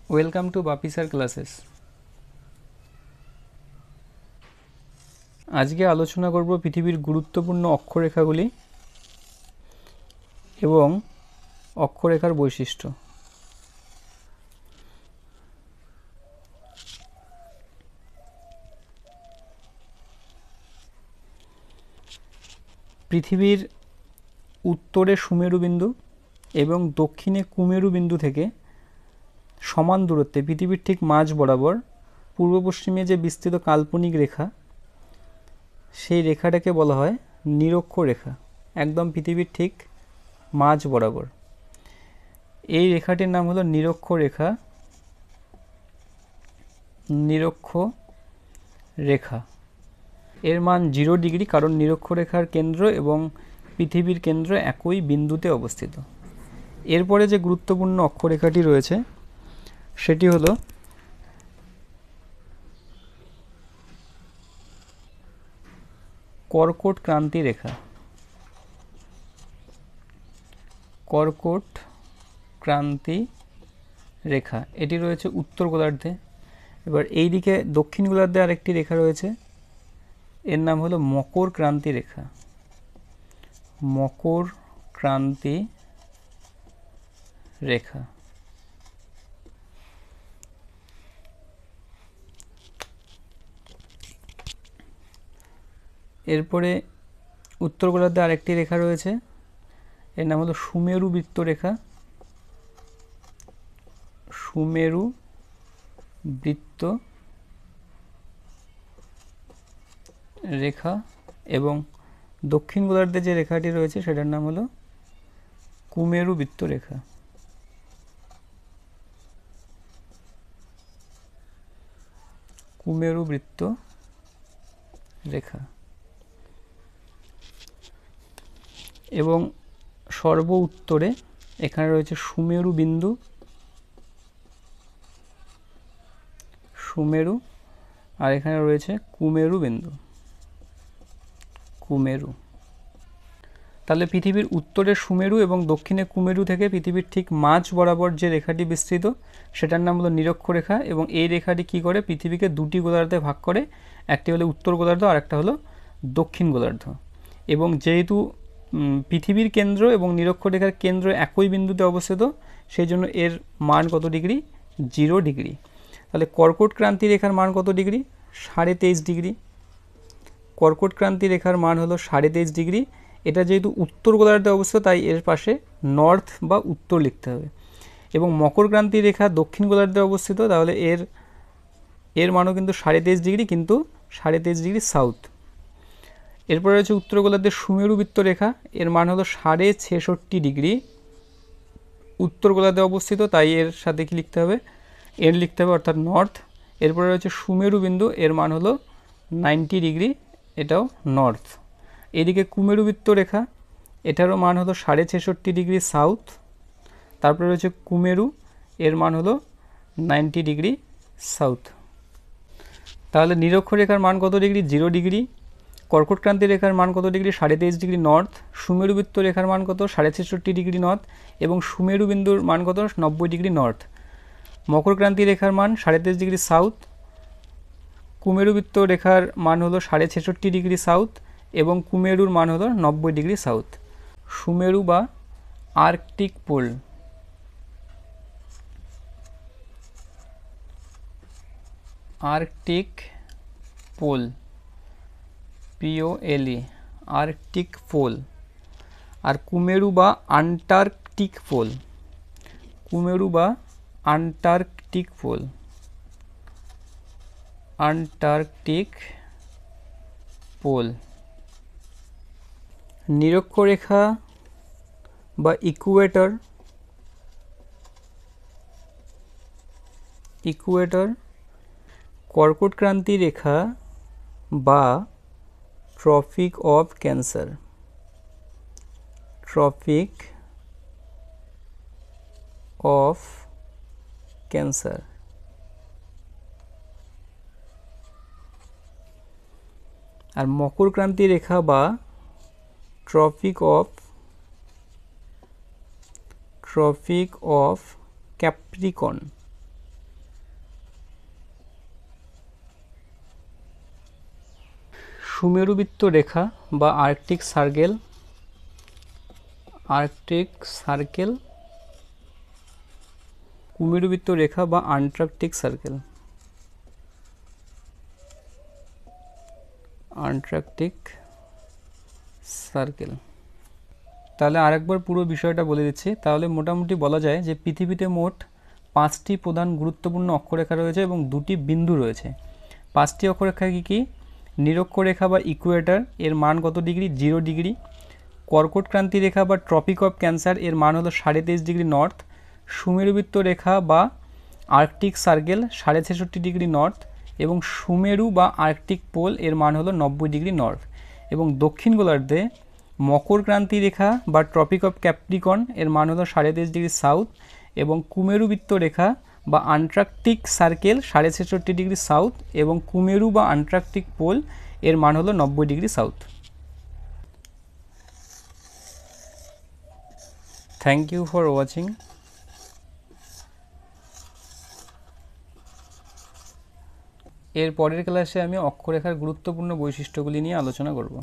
Welcome to Bapi sir classes. আজকে আলোচনা করব পৃথিবীর গুরুত্বপূর্ণ অক্ষরেখাগুলি এবং অক্ষরেখার বৈশিষ্ট্য। পৃথিবীর উত্তরে সুমেরু বিন্দু এবং দক্ষিণে কুমেরু বিন্দু থেকে সমান দূরত্বে পৃথিবীর ঠিক মাঝ বরাবর পূর্ব পশ্চিমে যে বিস্তৃত কাল্পনিক রেখা, সেই রেখাটাকে বলা হয় নিরক্ষরেখা। একদম পৃথিবীর ঠিক মাঝ বরাবর এই রেখাটির নাম হলো নিরক্ষরেখা। নিরক্ষরেখা এর মান 0 ডিগ্রি, কারণ নিরক্ষরেখার কেন্দ্র এবং পৃথিবীর কেন্দ্র একই বিন্দুতে অবস্থিত। এরপরে যে গুরুত্বপূর্ণ অক্ষরেখাটি রয়েছে সেটি হলো কর্কট ক্রান্তি রেখা। কর্কট ক্রান্তি রেখা এটি রয়েছে উত্তর গোলার্ধে। এবার এই দিকে দক্ষিণ গোলার্ধে আরেকটি রেখা রয়েছে, এর নাম হলো মকর ক্রান্তি রেখা। মকর ক্রান্তি রেখা। এরপরে উত্তর গোলার্ধে আরেকটি রেখা রয়েছে, এর নাম হলো সুমেরু বৃত্ত রেখা। সুমেরু বৃত্ত রেখা। এবং দক্ষিণ গোলার্ধে যে রেখাটি রয়েছে সেটার নাম হলো কুমেরু বৃত্ত রেখা। কুমেরু বৃত্ত রেখা। এবং সর্ব উত্তরে এখানে রয়েছে সুমেরু বিন্দু, সুমেরু, আর এখানে রয়েছে কুমেরু বিন্দু, কুমেরু। তাহলে পৃথিবীর উত্তরে সুমেরু এবং দক্ষিণে কুমেরু থেকে পৃথিবীর ঠিক মাঝ বরাবর যে রেখাটি বিস্তৃত সেটার নাম হলো নিরক্ষরেখা। এবং এই রেখাটি কি করে, পৃথিবীকে দুটি গোলার্ধে ভাগ করে, একটি হলো উত্তর গোলার্ধ আর একটা হলো দক্ষিণ গোলার্ধ। এবং যেহেতু পৃথিবীর কেন্দ্র এবং নিরক্ষরেখার কেন্দ্র একই বিন্দুতে অবস্থিত, সেই জন্য এর মান কত ডিগ্রি? 0 ডিগ্রি। তাহলে কর্কট ক্রান্তি রেখার মান কত ডিগ্রি? 23.5 ডিগ্রি। কর্কট ক্রান্তি রেখার মান হলো 23.5 ডিগ্রি। এটা যেহেতু উত্তর গোলার্ধে অবস্থিত তাই এর পাশে নর্থ বা উত্তর লিখতে হবে। এবং মকর ক্রান্তি রেখা দক্ষিণ গোলার্ধে অবস্থিত, তাহলে এর মানও কিন্তু 23.5 ডিগ্রি, কিন্তু 23.5 ডিগ্রি সাউথ। এরপরে রয়েছে উত্তর গোলার্ধের সুমেরু বৃত্ত রেখা, এর মান হলো 66.5 ডিগ্রি। উত্তর গোলার্ধে অবস্থিত তাই এর সাথে কি লিখতে হবে? এর লিখতে হবে, অর্থাৎ নর্থ। এরপরে রয়েছে সুমেরু বিন্দু, এর মান হলো 90 ডিগ্রি, এটাও নর্থ। এদিকে কুমেরু বৃত্ত রেখা, এটারও মান হলো 66.5 ডিগ্রি সাউথ। তারপরে রয়েছে কুমেরু, এর মান হলো 90 ডিগ্রি সাউথ। তাহলে নিরক্ষরেখার মান কত ডিগ্রি? 0 ডিগ্রি। কর্কট ক্রান্তি রেখার মান কত ডিগ্রি? 23.5 degree north. সুমেরু বৃত্ত রেখার মান কত? 66.5 ডিগ্রি নর্থ। এবং সুমেরু বিন্দুর মান কত? 90 ডিগ্রি নর্থ। মকর ক্রান্তি রেখার মান 23.5 ডিগ্রি সাউথ। কুমেরু বৃত্ত রেখার মান হলো 66.5 ডিগ্রি সাউথ এবং কুমেরুর মান হলো 90 ডিগ্রি সাউথ। সুমেরু বা arctic pole. Arctic pole, POLE, arctic pole. আর কুমেরু বা আন্টার্কটিক পোল। কুমেরু বা আন্টার্কটিক পোল, আন্টার্কটিক পোল। নিরক্ষরেখা বা ইকুয়েটর, ইকুয়েটর। কর্কট ক্রান্তি রেখা বা tropic of cancer, tropic of cancer. আর মকর ক্রান্তি রেখা বা ট্রপিক অফ ক্যাপ্রিকন, সুমেরুবৃত্ত রেখা বা আর্কটিক সার্কেল, কুমেরুবৃত্ত রেখা বা আন্টার্কটিক সার্কেল, তাহলে আরেকবার পুরো বিষয়টা বলে দিচ্ছি। তাহলে মোটামুটি বলা যায় যে পৃথিবীতে মোট 5টি প্রধান গুরুত্বপূর্ণ অক্ষরেখা রয়েছে এবং 2টি বিন্দু রয়েছে। 5টি অক্ষরেখা কী কী? নিরক্ষরেখা বা ইকুয়েটর, এর মান কত ডিগ্রি? 0 ডিগ্রি। কর্কটক্রান্তি রেখা বা ট্রপিক অফ ক্যান্সার, এর মান হলো 23.5 ডিগ্রি নর্থ। সুমেরুবৃত্ত রেখা বা আর্কটিক সার্কেল 66.5 ডিগ্রি নর্থ। এবং সুমেরু বা আর্কটিক পোল, এর মান হলো 90 ডিগ্রি নর্থ। এবং দক্ষিণ গোলার্ধে মকর ক্রান্তি রেখা বা ট্রপিক অফ ক্যাপ্রিকন, এর মান হলো 23.5 ডিগ্রি সাউথ। এবং কুমেরুবৃত্ত রেখা বা আন্টার্কটিক সার্কেল 66.5 ডিগ্রি সাউথ। এবং কুমেরু বা আন্টার্কটিক পোল, এর মান হলো 90 degree south. Thank you for watching. এর পরের ক্লাসে আমি অক্ষরেখার গুরুত্বপূর্ণ বৈশিষ্ট্যগুলি নিয়ে আলোচনা করব।